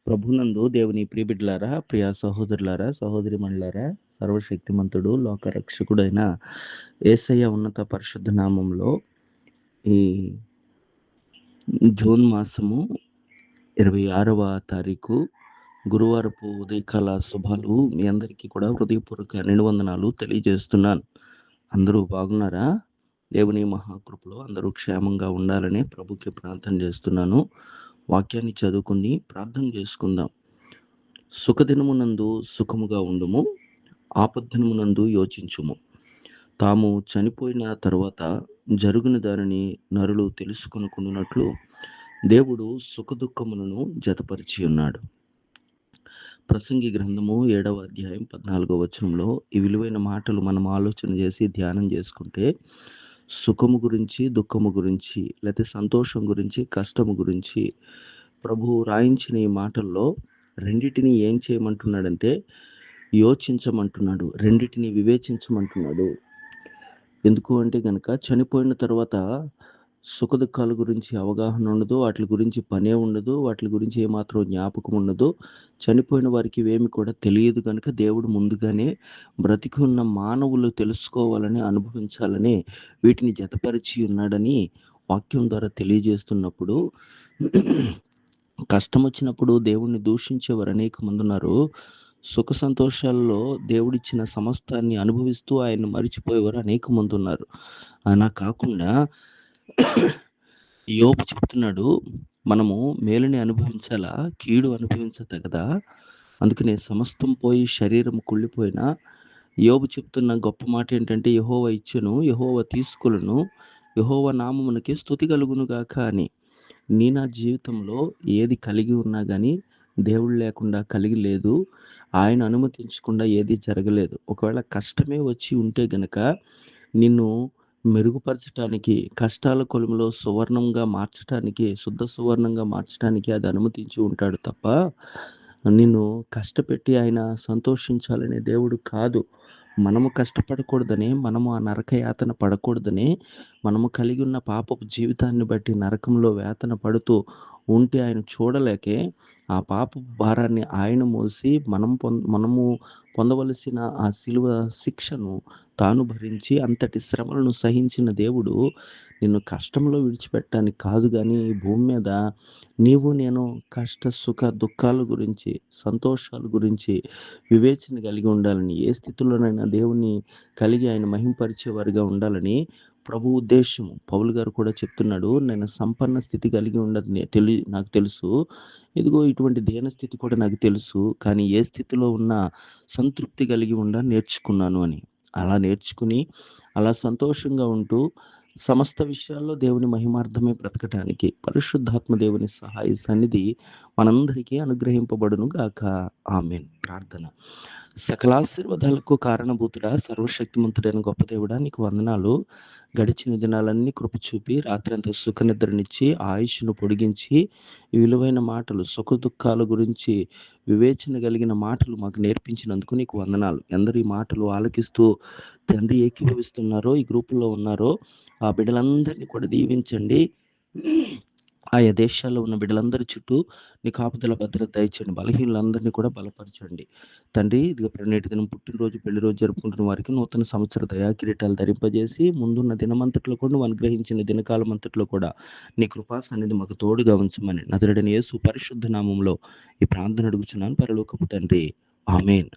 ప్రభునందు దేవుని ప్రియబిడ్డలారా, ప్రియ సహోదరులారా, సహోదరిమణులారా, సర్వశక్తిమంతుడు లోకరక్షకుడైన యేసయ్య ఉన్నత పరిశుద్ధ నామంలో ఈ జూన్ మాసము 26వ తారీఖు గురువారపు ఉదయకాల శుభాలు మీ అందరికీ కూడా హృదయపూర్వక నిండువందనాలు తెలియజేస్తున్నాను. అందరూ బాగున్నారా? దేవుని మహాకృపలో అందరూ క్షేమంగా ఉండాలని ప్రభుకి ప్రార్థన చేస్తున్నాను. వాక్యాన్ని చదువుకుని ప్రార్థన చేసుకుందాం. సుఖదినమునందు సుఖముగా ఉండుము, ఆపద్దినమునందు యోచించుము. తాము చనిపోయిన తరువాత జరుగున దానిని నరులు తెలుసుకొనుకున్నట్లు దేవుడు సుఖదుఖములను జతపరిచి ఉన్నాడు. ప్రసంగి గ్రంథము 7వ అధ్యాయం 14వ వచనంలో ఈ విలువైన మాటలు మనం ఆలోచన చేసి ధ్యానం చేసుకుంటే, సుఖము గురించి, దుఃఖము గురించి, లేకపోతే సంతోషం గురించి, కష్టము గురించి ప్రభువు రాయించిన ఈ మాటల్లో రెండిటిని ఏం చేయమంటున్నాడంటే యోచించమంటున్నాడు, రెండిటిని వివేచించమంటున్నాడు. ఎందుకు అంటే గనక చనిపోయిన తర్వాత సుఖ దుఃఖాల గురించి అవగాహన ఉండదు, వాటి గురించి పనే ఉండదు, వాటి గురించి ఏమాత్రం జ్ఞాపకం ఉండదు. చనిపోయిన వారికి ఇవేమి కూడా తెలియదు కనుక దేవుడు ముందుగానే బ్రతికి ఉన్న మానవులు తెలుసుకోవాలని, అనుభవించాలని వీటిని జతపరిచి ఉన్నాడని వాక్యం ద్వారా తెలియజేస్తున్నప్పుడు, కష్టం వచ్చినప్పుడు దేవుణ్ణి దూషించేవారు అనేక మంది ఉన్నారు. సుఖ సంతోషాల్లో దేవుడిచ్చిన సమస్తాన్ని అనుభవిస్తూ ఆయన్ని మరిచిపోయేవారు అనేక మంది ఉన్నారు. అలా కాకుండా యోబు చెప్తున్నాడు, మనము మేలుని అనుభవించాలా, కీడు అనుభవించతగదా? అందుకనే సమస్తం పోయి శరీరం కుళ్ళిపోయినా యోబు చెప్తున్న గొప్ప మాట ఏంటంటే, యెహోవా ఇచ్చెను, యెహోవా తీసుకొనును, యెహోవా నామమునకే స్తుతి కలుగును గాక అని. నా జీవితంలో ఏది కలిగి ఉన్నా కానీ దేవుడు లేకుండా కలిగి లేదు, ఆయన అనుమతించకుండా ఏది జరగలేదు. ఒకవేళ కష్టమే వచ్చి ఉంటే గనక నిన్ను మెరుగుపరచడానికి, కష్టాల కొలుములో సువర్ణంగా మార్చడానికి, శుద్ధ సువర్ణంగా మార్చడానికి అది అనుమతించి ఉంటాడు తప్ప నిన్ను కష్టపెట్టి ఆయన సంతోషించాలనే దేవుడు కాదు. మనము కష్టపడకూడదని, మనము ఆ నరక యాతన పడకూడదని, మనము కలిగి ఉన్న పాపపు జీవితాన్ని బట్టి నరకంలో వేతన పడుతూ ఉంటే ఆయన చూడలేకే ఆ పాపపు భారాన్ని ఆయన మోసి మనము పొందవలసిన ఆ శిలువ శిక్షను తాను భరించి అంతటి శ్రమలను సహించిన దేవుడు నిన్ను కష్టంలో విడిచిపెట్టడానికి కాదు. కానీ ఈ భూమి మీద నీవు నేను కష్ట సుఖ దుఃఖాల గురించి, సంతోషాల గురించి వివేచన కలిగి ఉండాలని, ఏ స్థితిలోనైనా దేవుణ్ణి కలిగి ఆయన మహింపరిచేవారిగా ఉండాలని ప్రభు ఉద్దేశము. పౌలు గారు కూడా చెప్తున్నాడు, నేను సంపన్న స్థితి కలిగి ఉండదు నాకు తెలుసు, ఇదిగో ఇటువంటి దీన స్థితి కూడా నాకు తెలుసు, కానీ ఏ స్థితిలో ఉన్నా సంతృప్తి కలిగి నేర్చుకున్నాను అని. అలా నేర్చుకుని అలా సంతోషంగా ఉంటూ సమస్త విషయాల్లో దేవుని మహిమార్థమే బ్రతకటానికి పరిశుద్ధాత్మ దేవుని సహాయ సన్నిధి మనందరికీ అనుగ్రహింపబడును గాక. ఆమేన్. ప్రార్థన. సకలాశీర్వాదాలకు కారణభూతుడా, సర్వశక్తిమంతుడైన గొప్ప దేవుడా, నీకు వందనాలు. గడిచిన దినాలన్నీ కృప చూపి రాత్రంతా సుఖనిద్రనిచ్చి ఆయుష్ను పొడిగించి ఈ విలువైన మాటలు, సుఖ దుఃఖాల గురించి వివేచన కలిగిన మాటలు మాకు నేర్పించినందుకు నీకు వందనాలు. ఎందరు ఈ మాటలు ఆలకిస్తూ తండ్రి ఏకీభవిస్తున్నారో, ఈ గ్రూపుల్లో ఉన్నారో ఆ బిడ్డలందరినీ కూడా దీవించండి. ఆయా దేశాల్లో ఉన్న బిడ్డలందరి చుట్టూ నీ కాపుదల భద్రత దయచేయండి. బలహీనులందరినీ కూడా బలపరచండి తండ్రి. ఇదిగో నేటి దినం పుట్టినరోజు, పెళ్లి రోజు జరుపుకుంటున్న వారికి నూతన సంవత్సర దయా కిరీటాలు ధరింపజేసి ముందున్న దినమంతట్లో కూడా నువ్వు అనుగ్రహించిన దినకాలం అంతట్లో కూడా నీ కృపా సన్నిధి మాకు తోడుగా ఉంచమని నజరుడైన యేసు పరిశుద్ధ నామంలో ఈ ప్రార్థన అడుగుచున్నాను పరలోకపు తండ్రి. ఆమేన్.